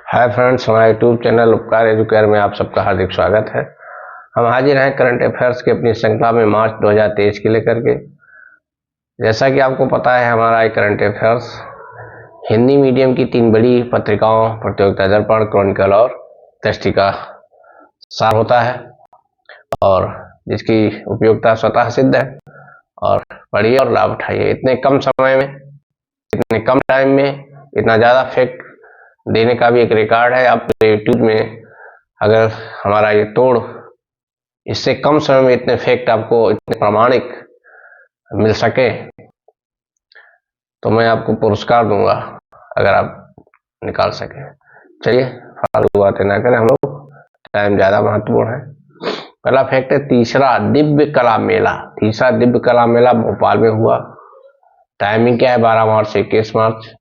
Hi friends, हमारे YouTube channel उपकार educare में आप सबका हार्दिक स्वागत है। हम हाजिर हैं करंट अफेयर्स की अपनी श्रृंखला में मार्च 2023 के लेकर के। जैसा कि आपको पता है, हमारा ये करंट अफेयर्स हिंदी मीडियम की 3 बड़ी पत्रिकाओं प्रतियोगिता दर्पण, क्रॉनिकल और दृष्टि का सार होता है और जिसकी उपयोगिता स्वतः सिद्ध है। और पढ़िए और लाभ उठाइए। इतने कम समय में, इतने कम टाइम में इतना ज़्यादा फैक्ट देने का भी एक रिकॉर्ड है। आप यूट्यूब में अगर हमारा ये तोड़ इससे कम समय में इतने फैक्ट आपको इतने प्रामाणिक मिल सके तो मैं आपको पुरस्कार दूंगा अगर आप निकाल सके। चलिए फालतू बातें ना करें, हम लोग टाइम ज़्यादा महत्वपूर्ण है। पहला फैक्ट है तीसरा दिव्य कला मेला। तीसरा दिव्य कला मेला भोपाल में हुआ। टाइमिंग क्या है? 12 मार्च से 21 मार्च।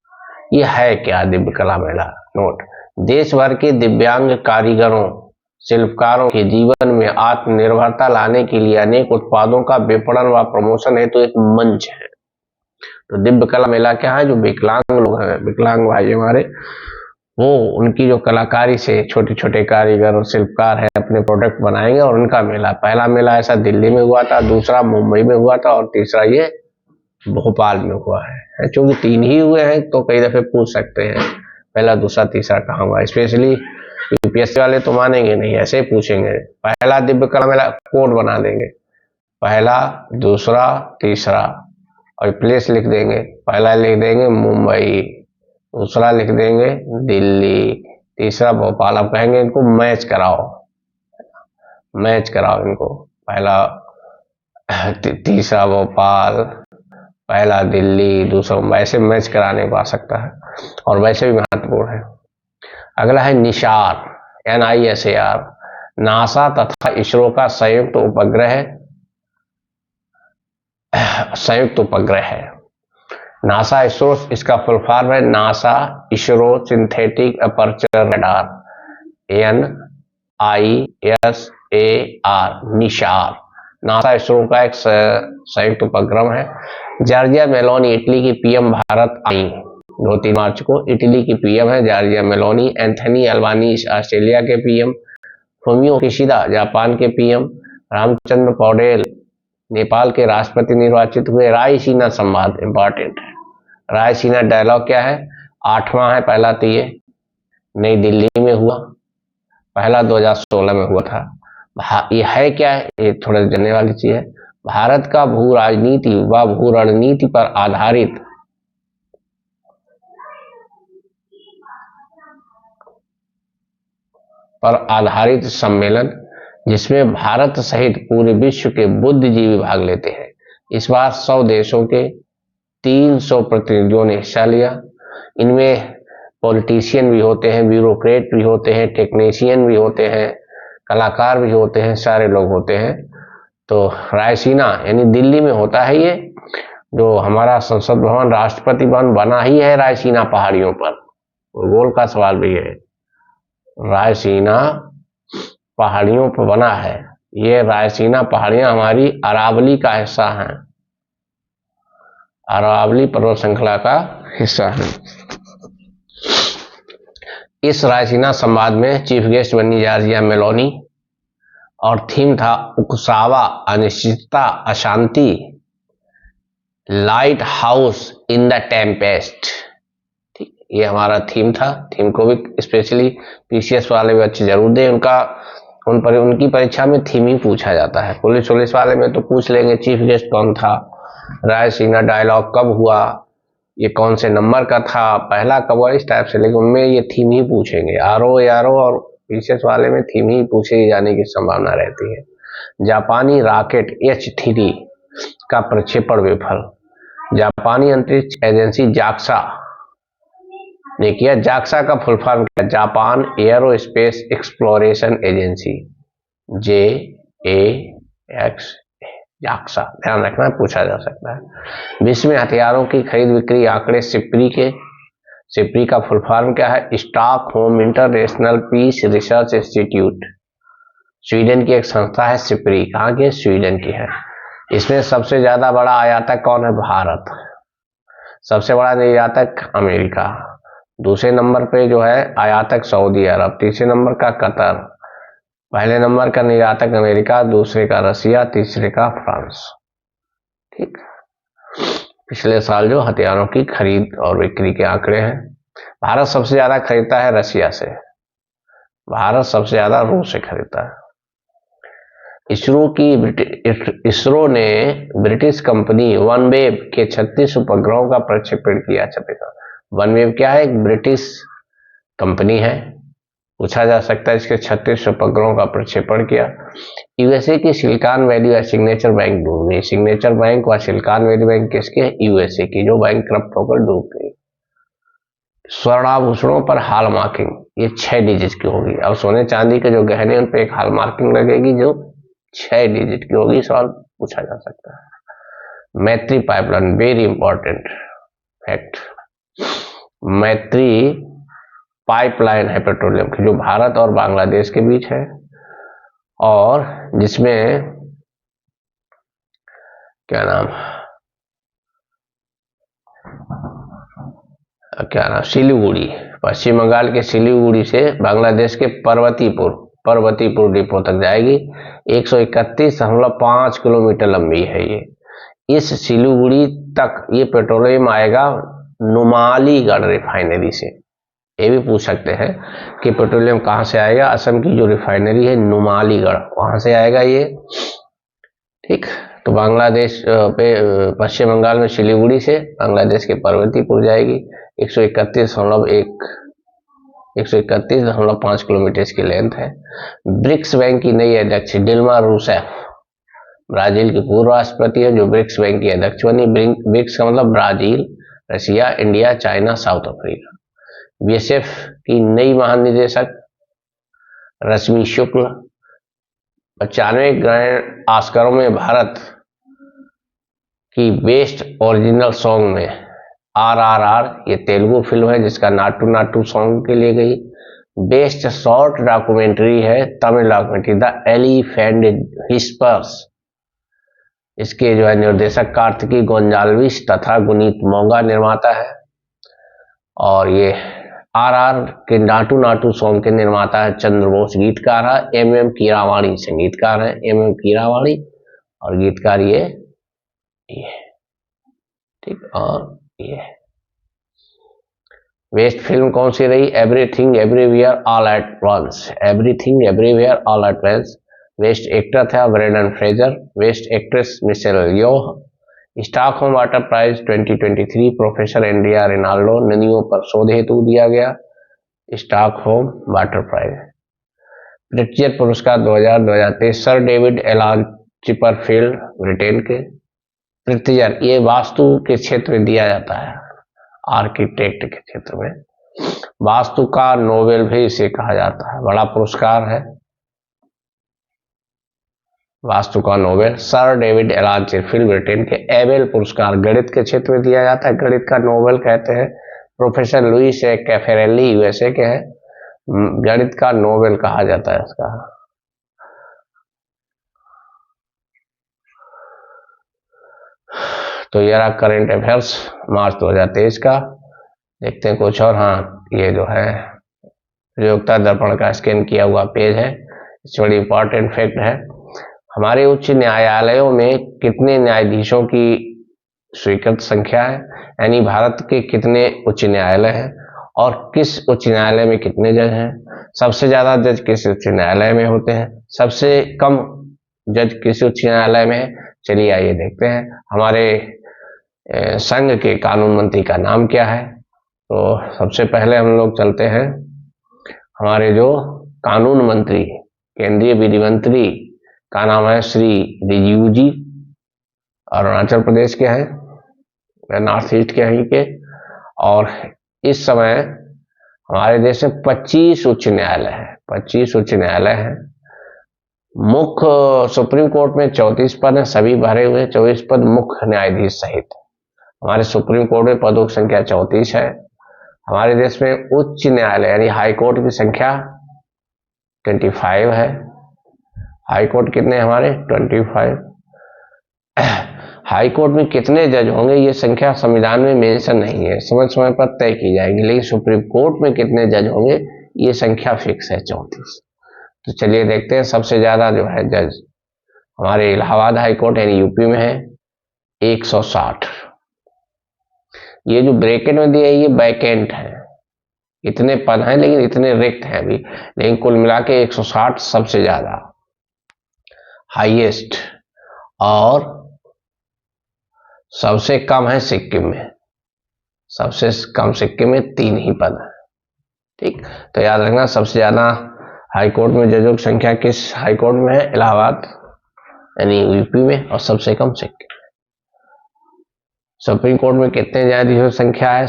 यह है क्या दिव्य कला मेला? नोट, देश भर के दिव्यांग कारीगरों शिल्पकारों के जीवन में आत्मनिर्भरता लाने के लिए अनेक उत्पादों का विपणन व प्रमोशन है तो एक मंच है। तो दिव्य कला मेला क्या है? जो विकलांग लोग हैं, विकलांग भाई हमारे, वो उनकी जो कलाकारी से छोटे छोटे कारीगर और शिल्पकार है अपने प्रोडक्ट बनाएंगे और उनका मेला। पहला मेला ऐसा दिल्ली में हुआ था, दूसरा मुंबई में हुआ था और तीसरा ये भोपाल में हुआ है। क्योंकि 3 ही हुए हैं तो कई दफे पूछ सकते हैं पहला दूसरा तीसरा कहाँ हुआ। स्पेशली यूपीएससी वाले तो मानेंगे नहीं, ऐसे ही पूछेंगे। पहला दिव्य कला मेला कोड बना देंगे, पहला दूसरा तीसरा और प्लेस लिख देंगे। पहला लिख देंगे मुंबई, दूसरा लिख देंगे दिल्ली, तीसरा भोपाल। अब कहेंगे इनको मैच कराओ, मैच कराओ इनको। पहला तीसरा भोपाल, पहला दिल्ली, दूसरा मुंबई, ऐसे मैच कराने को आ सकता है और वैसे भी महत्वपूर्ण है। अगला है निशार, NISAR, नासा तथा इसरो का संयुक्त उपग्रह है। नासा इसरो, इसका फुल फॉर्म है NASA ISRO synthetic aperture radar, NISAR, NISAR. NASA ISRO का एक संयुक्त उपग्रह है। जॉर्जिया मेलोनी इटली की पीएम भारत आई 2-3 मार्च को। इटली की पीएम है Giorgia Meloni. Anthony Albanese Australia के पीएम। फुमियो किशिदा जापान के पीएम। रामचंद्र पौडेल नेपाल के राष्ट्रपति निर्वाचित हुए। रायसीना संवाद इंपॉर्टेंट है। रायसीना डायलॉग क्या है? 8वां है। पहला तो ये नई दिल्ली में हुआ, पहला 2016 में हुआ था। ये है क्या है? ये थोड़ा जानने वाली चीज है। भारत का भू राजनीति व भू रणनीति पर आधारित सम्मेलन जिसमें भारत सहित पूरे विश्व के बुद्धिजीवी भाग लेते हैं। इस बार 100 देशों के 300 प्रतिनिधियों ने हिस्सा लिया। इनमें पॉलिटिशियन भी होते हैं, ब्यूरोक्रेट भी होते हैं, टेक्नीशियन भी होते हैं, कलाकार भी होते हैं, सारे लोग होते हैं। तो रायसीना यानी दिल्ली में होता है ये। जो हमारा संसद भवन, राष्ट्रपति भवन बना ही है रायसीना पहाड़ियों पर। भूगोल का सवाल भी है, रायसीना पहाड़ियों पर बना है। ये रायसीना पहाड़ियां हमारी अरावली का हिस्सा हैं, अरावली पर्वत श्रृंखला का हिस्सा है। इस रायसीना संवाद में चीफ गेस्ट बनी जॉर्जिया मेलोनी और थीम था उकसावा, अनिश्चितता, अशांति, light house in the Tempest. ये हमारा थीम था। थीम को भी स्पेशली पीसीएस वाले भी अच्छे जरूर दें। उनकी परीक्षा में थीम ही पूछा जाता है। पुलिस वाले में तो पूछ लेंगे चीफ गेस्ट कौन था, रायसीना डायलॉग कब हुआ, ये कौन से नंबर का था, पहला कब हुआ, इस टाइप से। लेकिन उनमें ये थीम ही पूछेंगे। आरओ और पीसीएस वाले में थीम ही पूछे जाने की संभावना रहती है। जापानी रॉकेट H3 का प्रक्षेपण विफल। जापानी अंतरिक्ष एजेंसी जाक्सा ने किया। जाक्सा का फुल फॉर्म क्या? Japan aerospace exploration agency, JAX, JAXA. ध्यान रखना, पूछा जा सकता है। विश्व में हथियारों की खरीद बिक्री आंकड़े सिप्री का फुल फॉर्म क्या है? Stockholm International Peace Research Institute. Sweden की एक संस्था है सिप्री। कहाँ की? स्वीडन की है। इसमें सबसे ज्यादा बड़ा आयातक कौन है? भारत। सबसे बड़ा निर्यातक अमेरिका। दूसरे नंबर पे जो है आयातक सऊदी अरब, तीसरे नंबर का कतर, पहले नंबर का निर्यातक अमेरिका, दूसरे का रसिया, तीसरे का फ्रांस। ठीक, पिछले साल जो हथियारों की खरीद और बिक्री के आंकड़े हैं, भारत सबसे ज्यादा खरीदता है रसिया से, भारत सबसे ज्यादा रूस से खरीदता है। इसरो ने ब्रिटिश कंपनी वनवेव के 36 उपग्रहों का प्रक्षेपण किया। वनवेव क्या है? एक ब्रिटिश कंपनी है, पूछा जा सकता है। इसके 36 उपग्रहों का प्रक्षेपण किया। यूएसए की सिलिकॉन वैली और सिग्नेचर बैंक डूब गई। सिग्नेचर बैंक व सिलिकॉन वैली बैंक किसके? यूएसए की, जो बैंक करप्ट होकर डूब गई। स्वर्णाभूषणों पर हॉल मार्किंग, ये 6 डिजिट की होगी। अब सोने चांदी के जो गहने उन पर एक हॉल मार्किंग लगेगी जो 6 डिजिट की होगी। सवाल पूछा जा सकता है। मैत्री पाइपलाइन, वेरी इंपॉर्टेंट फैक्ट, मैत्री पाइपलाइन है पेट्रोलियम की, जो भारत और बांग्लादेश के बीच है, और जिसमें क्या नाम सिलीगुड़ी, पश्चिम बंगाल के सिलीगुड़ी से बांग्लादेश के पर्वतीपुर डिपो तक जाएगी। 131.5 किलोमीटर लंबी है ये। इस सिलीगुड़ी तक ये पेट्रोलियम आएगा नुमालीगढ़ रिफाइनरी से। ये भी पूछ सकते हैं कि पेट्रोलियम कहां से आएगा। असम की जो रिफाइनरी है नुमालीगढ़, वहां से आएगा ये। ठीक, तो बांग्लादेश पे पश्चिम बंगाल में सिलीगुड़ी से बांग्लादेश के पर्वतीपुर जाएगी। 131.5 किलोमीटर इसकी लेंथ है। ब्रिक्स बैंक की नई अध्यक्ष डिल्मा रूसेफ, ब्राजील की पूर्व राष्ट्रपति है, जो ब्रिक्स बैंक की अध्यक्ष बनी। ब्रिक्स का मतलब Brazil, Russia, India, China, south Africa. BSF की नई महानिदेशक रश्मि शुक्ल। 95 ग्रैंड ऑस्करों में भारत की बेस्ट ओरिजिनल सॉन्ग में RRR, ये तेलुगु फिल्म है जिसका नाटू नाटू सॉन्ग के लिए गई। बेस्ट शॉर्ट डॉक्यूमेंट्री है Tamil documentary the elephant whispers, इसके जो है निर्देशक कार्तिकी गोंजाल्विस तथा गुनीत मोंगा निर्माता है। और ये RR के नाटू नाटू सॉन्ग के निर्माता है चंद्रबोस, गीतकार है MM कीरावाणी, संगीतकार है MM कीरावाणी, और गीतकार ये ठीक। और ये बेस्ट फिल्म कौन सी रही? Everything everywhere all at once, everything everywhere all at once. Best actor था Brendan Fraser, best actress Michelle Yeoh. Stockholm water prize 2023 professor Andrea Rinaldo नदियों पर शोध हेतु दिया गया स्टॉकहोम वाटर प्राइज। प्रिट्जर पुरस्कार 2023 sir David Alan Chipperfield, Britain के। Pritzker ये वास्तु के क्षेत्र में दिया जाता है, आर्किटेक्ट के क्षेत्र में। वास्तु का नोबेल भी इसे कहा जाता है, बड़ा पुरस्कार है वास्तु का Nobel. Sir David Alan Chipperfield, Britain के। एबेल पुरस्कार गणित के क्षेत्र में दिया जाता है, गणित का नोबेल कहते हैं। प्रोफेसर लुइस कैफेरेली यूएसए के हैं, गणित का नोबेल कहा जाता है इसका। तो ये रहा करंट अफेयर्स मार्च 2023 का। देखते हैं कुछ और। हाँ, ये जो है प्रतियोगिता दर्पण का स्कैन किया हुआ पेज है, इस बड़ी इंपॉर्टेंट फैक्ट है। हमारे उच्च न्यायालयों में कितने न्यायाधीशों की स्वीकृत संख्या है, यानी भारत के कितने उच्च न्यायालय हैं और किस उच्च न्यायालय में कितने जज हैं। सबसे ज्यादा जज किस उच्च न्यायालय में होते हैं, सबसे कम जज किस उच्च न्यायालय में है। चलिए आइए देखते हैं। हमारे संघ के कानून मंत्री का नाम क्या है। तो सबसे पहले हम लोग चलते हैं, हमारे जो कानून मंत्री केंद्रीय विधि मंत्री का नाम है श्री रिजिजू जी, अरुणाचल प्रदेश के हैं, नॉर्थ ईस्ट के हैं के। और इस समय हमारे देश में 25 उच्च न्यायालय है, 25 उच्च न्यायालय हैं। मुख्य सुप्रीम कोर्ट में 34 पद हैं, सभी भरे हुए 24 पद मुख्य न्यायाधीश सहित। हमारे सुप्रीम कोर्ट में पदों की संख्या 34 है। हमारे देश में उच्च न्यायालय यानी हाई कोर्ट की संख्या 25 है। हाई कोर्ट कितने हमारे? 25। हाई कोर्ट में कितने जज होंगे ये संख्या संविधान में मेंशन नहीं है, समय समय पर तय की जाएगी, लेकिन सुप्रीम कोर्ट में कितने जज होंगे ये संख्या फिक्स है 34। तो चलिए देखते हैं। सबसे ज्यादा जो है जज हमारे इलाहाबाद हाई कोर्ट यानी यूपी में है 160। ये जो ब्रैकेट में दिया है ये वैकेंट है, इतने पद हैं लेकिन इतने रिक्त हैं अभी, लेकिन कुल मिला के 160 सबसे ज्यादा हाईएस्ट। और सबसे कम है सिक्किम में, सबसे कम सिक्किम में 3 ही पद है। ठीक, तो याद रखना सबसे ज्यादा हाई कोर्ट में जजों की संख्या किस हाई कोर्ट में है, इलाहाबाद यानी यूपी में, और सबसे कम सिक्किम में। सुप्रीम कोर्ट में कितने न्यायाधीशों की संख्या है,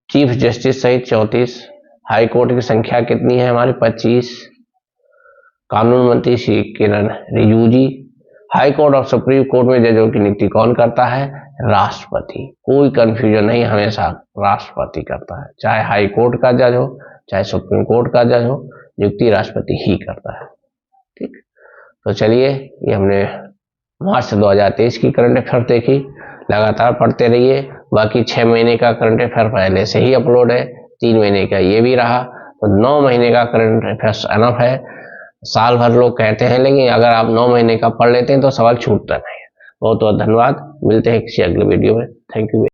चीफ जस्टिस सहित 34। हाई कोर्ट की संख्या कितनी है हमारी 25। कानून मंत्री श्री किरण रिजिजू जी। हाई कोर्ट और सुप्रीम कोर्ट में जजों की नियुक्ति कौन करता है, राष्ट्रपति। कोई कंफ्यूजन नहीं, हमेशा राष्ट्रपति करता है, चाहे हाई कोर्ट का जज हो चाहे सुप्रीम कोर्ट का जज हो, नियुक्ति राष्ट्रपति ही करता है। ठीक, तो चलिए ये हमने मार्च 2023 की करंट अफेयर देखी। लगातार पढ़ते रहिए। बाकी 6 महीने का करंट अफेयर पहले से ही अपलोड है, 3 महीने का ये भी रहा, तो 9 महीने का करंट अफेयर एनफ है। साल भर लोग कहते हैं, लेकिन अगर आप 9 महीने का पढ़ लेते हैं तो सवाल छूटता नहीं है। बहुत बहुत धन्यवाद, मिलते हैं किसी अगले वीडियो में। Thank you.